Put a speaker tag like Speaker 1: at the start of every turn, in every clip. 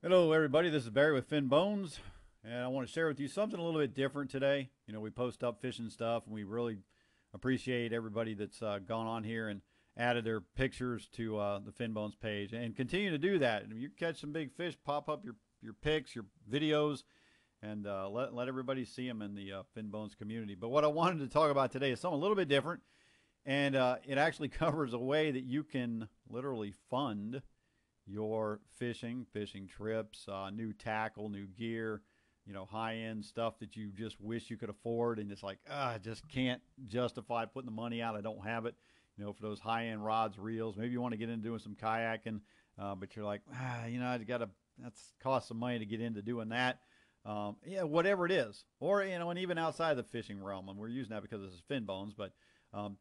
Speaker 1: Hello, everybody. This is Barry with Fin Bones, and I want to share with you something a little bit different today. We post up fishing stuff, and we really appreciate everybody that's gone on here and added their pictures to the Fin Bones page, and continue to do that. And if you catch some big fish, pop up your pics, your videos, and let everybody see them in the Fin Bones community. But what I wanted to talk about today is something a little bit different, and it actually covers a way that you can literally fund your fishing trips, new tackle, new gear, high end stuff that you just wish you could afford, and it's like, I just can't justify putting the money out. I don't have it, for those high end rods, reels. Maybe you want to get into doing some kayaking, but you're like, I got to. That's cost some money to get into doing that. Yeah, whatever it is, or and even outside the fishing realm, and we're using that because this is Fin Bones, but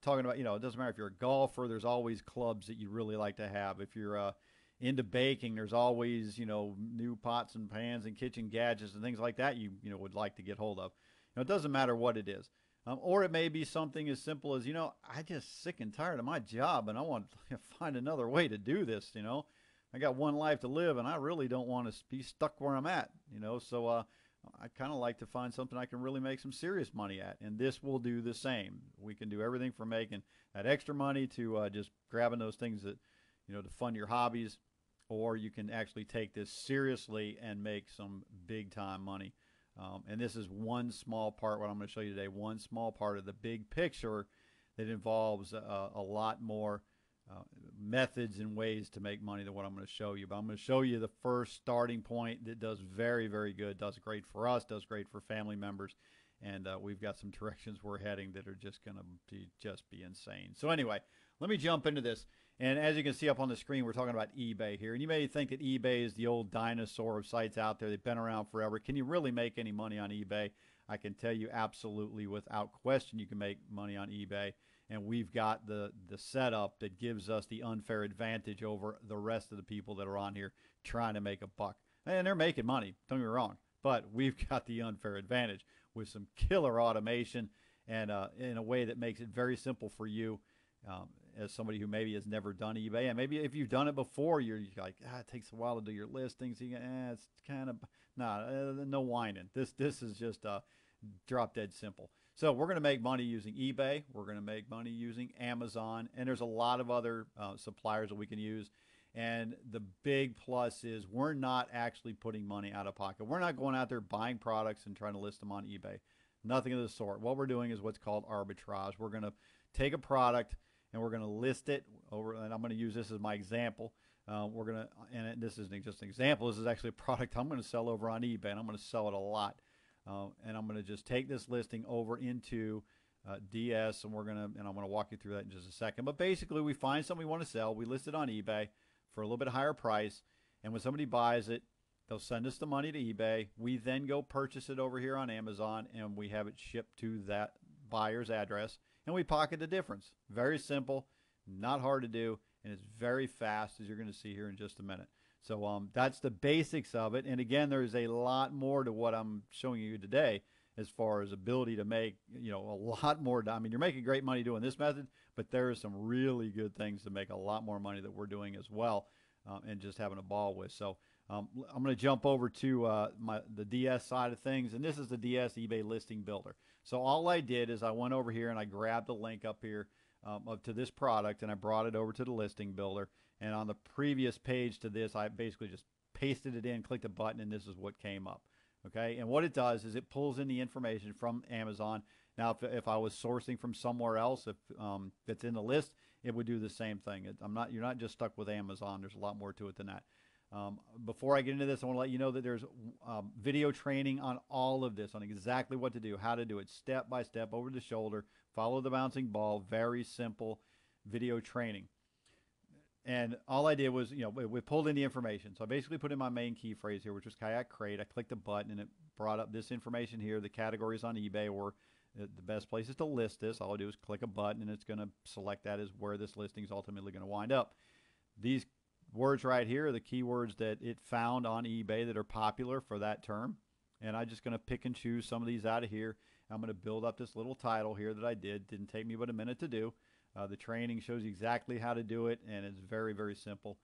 Speaker 1: talking about, it doesn't matter if you're a golfer. There's always clubs that you really like to have. If you're into baking, there's always new pots and pans and kitchen gadgets and things like that would like to get hold of. It doesn't matter what it is, or it may be something as simple as I just sick and tired of my job and I want to find another way to do this. I got one life to live and I really don't want to be stuck where I'm at. So I kind of like to find something I can really make some serious money at, and this will do the same. We can do everything from making that extra money to just grabbing those things that to fund your hobbies, or you can actually take this seriously and make some big time money. And this is one small part, what I'm going to show you today, one small part of the big picture that involves a lot more methods and ways to make money than what I'm going to show you. But I'm going to show you the first starting point that does very, very good, does great for us, does great for family members. And we've got some directions we're heading that are just going to just be insane. So anyway, let me jump into this. And as you can see up on the screen, we're talking about eBay here. And you may think that eBay is the old dinosaur of sites out there. They've been around forever. Can you really make any money on eBay? I can tell you absolutely, without question, you can make money on eBay. And we've got the setup that gives us the unfair advantage over the rest of the people that are on here trying to make a buck. And they're making money, don't get me wrong. But we've got the unfair advantage with some killer automation and in a way that makes it very simple for you, as somebody who maybe has never done eBay. And maybe if you've done it before, you're like, it takes a while to do your listings. It's kind of, no whining. This is just drop dead simple. So we're going to make money using eBay. We're going to make money using Amazon. And there's a lot of other suppliers that we can use. And the big plus is we're not actually putting money out of pocket. We're not going out there buying products and trying to list them on eBay. Nothing of the sort. What we're doing is what's called arbitrage. We're going to take a product and we're going to list it over, and I'm going to use this as my example. And this isn't just an example. This is actually a product I'm going to sell over on eBay, and I'm going to sell it a lot. And I'm going to just take this listing over into DS, and I'm going to walk you through that in just a second. But basically, we find something we want to sell. We list it on eBay for a little bit higher price, and when somebody buys it, they'll send us the money to eBay. We then go purchase it over here on Amazon, and we have it shipped to that buyer's address, and we pocket the difference. Very simple, not hard to do, and it's very fast, as you're going to see here in just a minute. So that's the basics of it. And again, there's a lot more to what I'm showing you today as far as ability to make, a lot more. I mean, you're making great money doing this method, but there are some really good things to make a lot more money that we're doing as well, and just having a ball with. So I'm going to jump over to the DS side of things, and this is the DS eBay Listing Builder. So all I did is I went over here and I grabbed the link up here up to this product, and I brought it over to the Listing Builder. And on the previous page to this, I basically just pasted it in, clicked a button, and this is what came up. Okay, and what it does is it pulls in the information from Amazon. Now, if I was sourcing from somewhere else, if it's in the list, it would do the same thing. You're not just stuck with Amazon. There's a lot more to it than that. Before I get into this, I want to let you know that there's video training on all of this, on exactly what to do, how to do it, step by step, over the shoulder, follow the bouncing ball, very simple video training. And all I did was, we pulled in the information. So I basically put in my main key phrase here, which was kayak crate. I clicked a button and it brought up this information here, the categories on eBay, or the best places to list this. All I do is click a button and it's going to select that as where this listing is ultimately going to wind up. These words right here are the keywords that it found on eBay that are popular for that term. And I'm just going to pick and choose some of these out of here. I'm going to build up this little title here that I did. Didn't take me but a minute to do. The training shows you exactly how to do it, and it's very, very simple.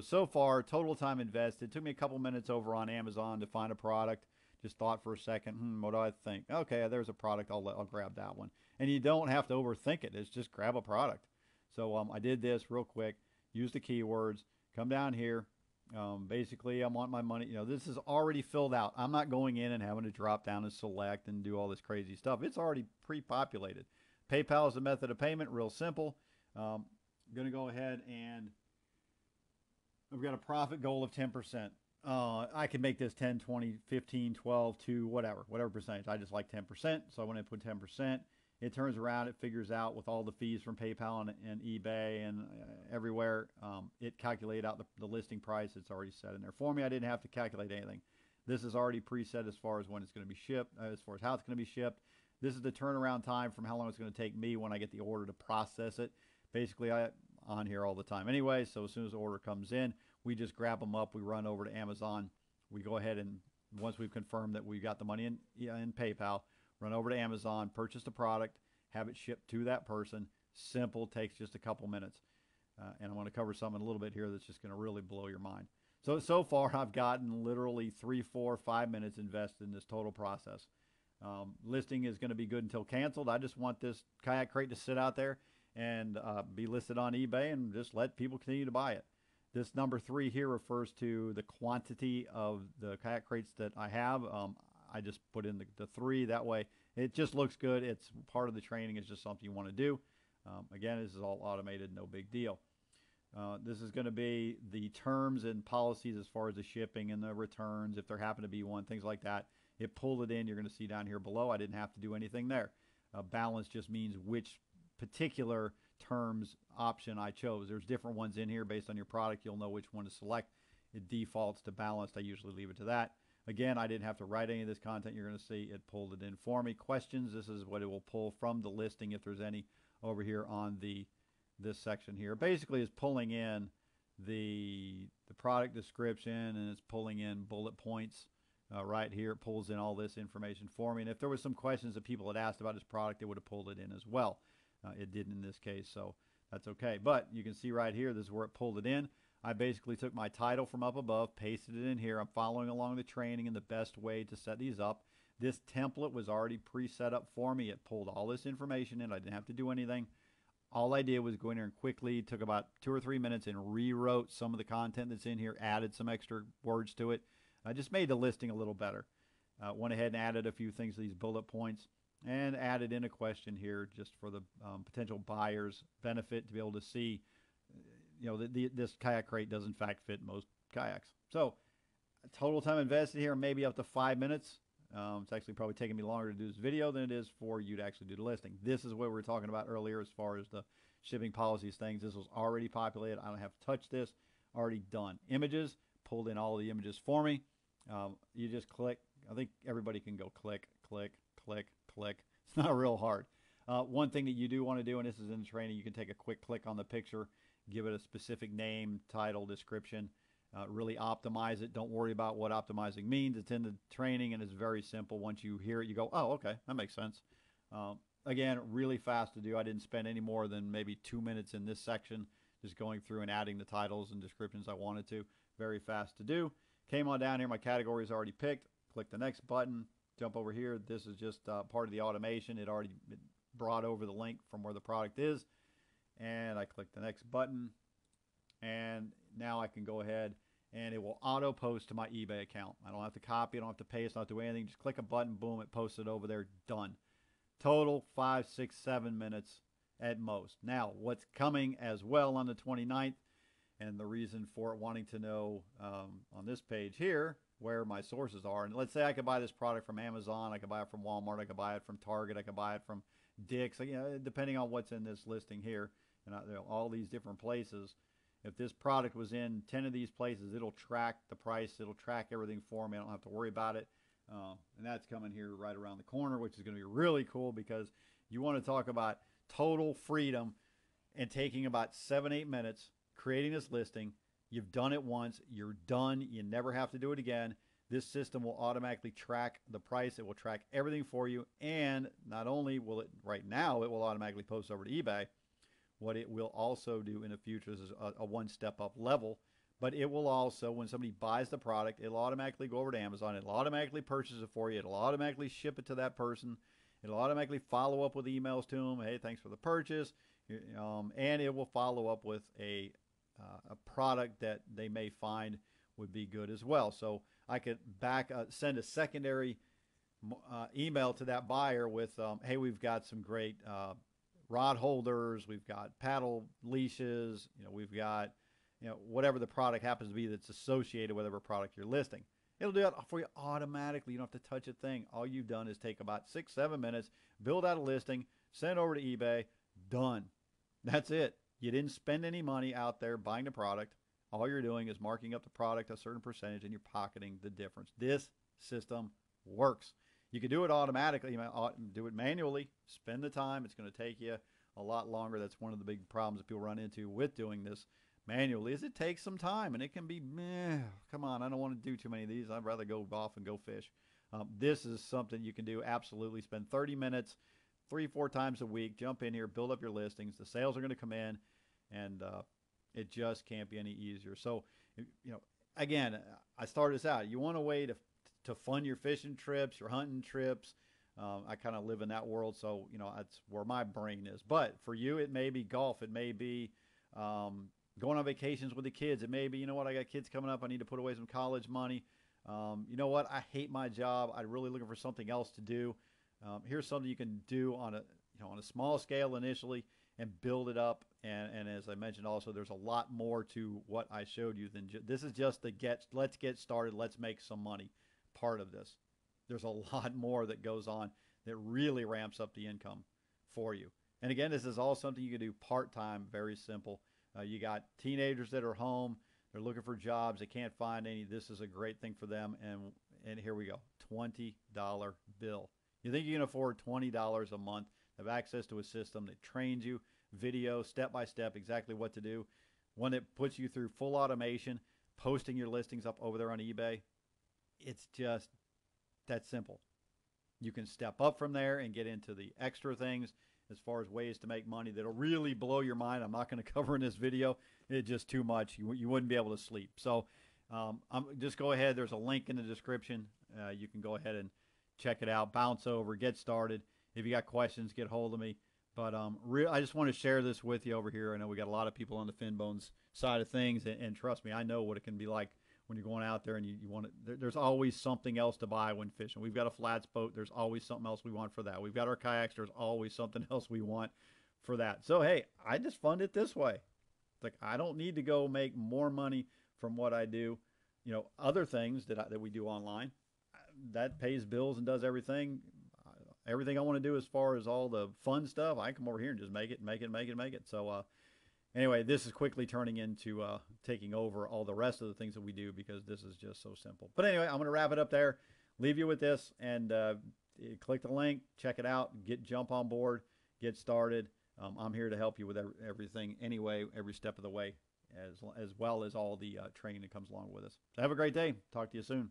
Speaker 1: So far, total time invested. It took me a couple minutes over on Amazon to find a product. Just thought for a second, what do I think? Okay, there's a product. I'll grab that one. And you don't have to overthink it. It's just grab a product. So I did this real quick. Use the keywords. Come down here. Basically, I want my money. This is already filled out. I'm not going in and having to drop down and select and do all this crazy stuff. It's already pre-populated. PayPal is the method of payment. Real simple. I'm going to go ahead and I've got a profit goal of 10%. I can make this 10, 20, 15, 12, 2, whatever percentage. I just like 10%, so I want to put 10%. It turns around, it figures out with all the fees from PayPal and eBay and everywhere, it calculated out the listing price. It's already set in there for me. I didn't have to calculate anything. This is already preset as far as when it's going to be shipped, as far as how it's going to be shipped. This is the turnaround time from how long it's going to take me when I get the order to process it. Basically, I'm on here all the time anyway, so as soon as the order comes in, we just grab them up. We run over to Amazon. We go ahead and once we've confirmed that we got the money in PayPal, run over to Amazon, purchase the product, have it shipped to that person. Simple, takes just a couple minutes. And I want to cover something a little bit here that's just going to really blow your mind. So far, I've gotten literally 3, 4, 5 minutes invested in this total process. Listing is going to be good until canceled. I just want this kayak crate to sit out there and be listed on eBay and just let people continue to buy it. This number 3 here refers to the quantity of the kayak crates that I have. I just put in the 3. That way, it just looks good. It's part of the training. It's just something you want to do. Again, this is all automated, no big deal. This is going to be the terms and policies as far as the shipping and the returns, if there happen to be one, things like that. It pulled it in. You're going to see down here below. I didn't have to do anything there. Balance just means which particular terms option I chose. There's different ones in here based on your product. You'll know which one to select. It defaults to balanced. I usually leave it to that. Again, I didn't have to write any of this content. You're going to see it pulled it in for me. Questions, this is what it will pull from the listing if there's any over here on this section here. Basically, it's pulling in the product description and it's pulling in bullet points right here. It pulls in all this information for me. And if there was some questions that people had asked about this product, it would have pulled it in as well. It didn't in this case, so that's okay. But you can see right here, this is where it pulled it in. I basically took my title from up above, pasted it in here. I'm following along the training and the best way to set these up. This template was already pre-set up for me. It pulled all this information in. I didn't have to do anything. All I did was go in here and quickly, took about 2 or 3 minutes and rewrote some of the content that's in here, added some extra words to it. I just made the listing a little better. Went ahead and added a few things to these bullet points and added in a question here just for the potential buyer's benefit to be able to see, this kayak crate does in fact fit most kayaks. So total time invested here, maybe up to 5 minutes. It's actually probably taking me longer to do this video than it is for you to actually do the listing. This is what we were talking about earlier as far as the shipping policies things. This was already populated. I don't have to touch this. Already done. Images, pulled in all the images for me. You just click. I think everybody can go click, click, click, click. It's not real hard. One thing that you do want to do, and this is in the training, you can take a quick click on the picture, give it a specific name, title, description, really optimize it. Don't worry about what optimizing means. It's in the training and it's very simple. Once you hear it, you go, oh, okay, that makes sense. Again, really fast to do. I didn't spend any more than maybe 2 minutes in this section just going through and adding the titles and descriptions I wanted to. Very fast to do. Came on down here. My category is already picked. Click the next button. Jump over here. This is just part of the automation. It already brought over the link from where the product is. And I click the next button. And now I can go ahead and it will auto post to my eBay account. I don't have to copy. I don't have to paste. I don't have to do anything. Just click a button. Boom. It posted over there. Done. Total 5, 6, 7 minutes at most. Now, what's coming as well on the 29th, and the reason for it wanting to know on this page here where my sources are. And let's say I could buy this product from Amazon. I could buy it from Walmart. I could buy it from Target. I could buy it from Dick's. Depending on what's in this listing here, and all these different places. If this product was in 10 of these places, it'll track the price. It'll track everything for me. I don't have to worry about it. And that's coming here right around the corner, which is going to be really cool because you want to talk about total freedom and taking about 7, 8 minutes, creating this listing. You've done it once. You're done. You never have to do it again. This system will automatically track the price. It will track everything for you. And not only will it, right now, it will automatically post over to eBay. What it will also do in the future is a one-step up level But it will also, when somebody buys the product, it'll automatically go over to Amazon. It'll automatically purchase it for you. It'll automatically ship it to that person. It'll automatically follow up with emails to them. Hey, thanks for the purchase. And it will follow up with a product that they may find would be good as well. So I could send a secondary email to that buyer with, hey, we've got some great rod holders, we've got paddle leashes, we've got whatever the product happens to be that's associated with whatever product you're listing. It'll do it for you automatically. You don't have to touch a thing. All you've done is take about 6-7 minutes, build out a listing, send it over to eBay, done. That's it. You didn't spend any money out there buying the product. All you're doing is marking up the product a certain percentage and you're pocketing the difference. This system works. You can do it automatically. You might do it manually. Spend the time. It's going to take you a lot longer. That's one of the big problems that people run into with doing this manually is it takes some time, and it can be, come on, I don't want to do too many of these. I'd rather go off and go fish. This is something you can do absolutely. Spend 30 minutes, 3-4 times a week. Jump in here, build up your listings. The sales are going to come in, and it just can't be any easier. So, again, I started this out. You want a way to fund your fishing trips, your hunting trips. I kind of live in that world, so that's where my brain is. But for you, it may be golf. It may be going on vacations with the kids. It may be, I got kids coming up. I need to put away some college money. I hate my job. I'm really looking for something else to do. Here's something you can do on a small scale initially and build it up. And as I mentioned, also there's a lot more to what I showed you than this is just the let's get started. Let's make some money part of this. There's a lot more that goes on that really ramps up the income for you. And again, this is all something you can do part-time, very simple. You got teenagers that are home. They're looking for jobs. They can't find any. This is a great thing for them. And here we go, $20 bill. You think you can afford $20 a month, have access to a system that trains you, video, step-by-step, exactly what to do, one that puts you through full automation, posting your listings up over there on eBay. It's just that simple. You can step up from there and get into the extra things as far as ways to make money that'll really blow your mind. I'm not going to cover in this video. It's just too much. You wouldn't be able to sleep. So just go ahead. There's a link in the description. You can go ahead and check it out, bounce over, get started. If you got questions, get hold of me. But I just want to share this with you over here. I know we got a lot of people on the fin bones side of things, and trust me, I know what it can be like when you're going out there and you want to, there's always something else to buy when fishing. We've got a flats boat. There's always something else we want for that. We've got our kayaks. There's always something else we want for that. So, hey, I just fund it this way. Like, I don't need to go make more money from what I do. Other things that we do online, that pays bills and does everything. Everything I want to do as far as all the fun stuff, I come over here and just make it. So, anyway, this is quickly turning into taking over all the rest of the things that we do because this is just so simple. But anyway, I'm going to wrap it up there, leave you with this, and click the link, check it out, jump on board, get started. I'm here to help you with everything anyway, every step of the way, as well as all the training that comes along with us. So have a great day. Talk to you soon.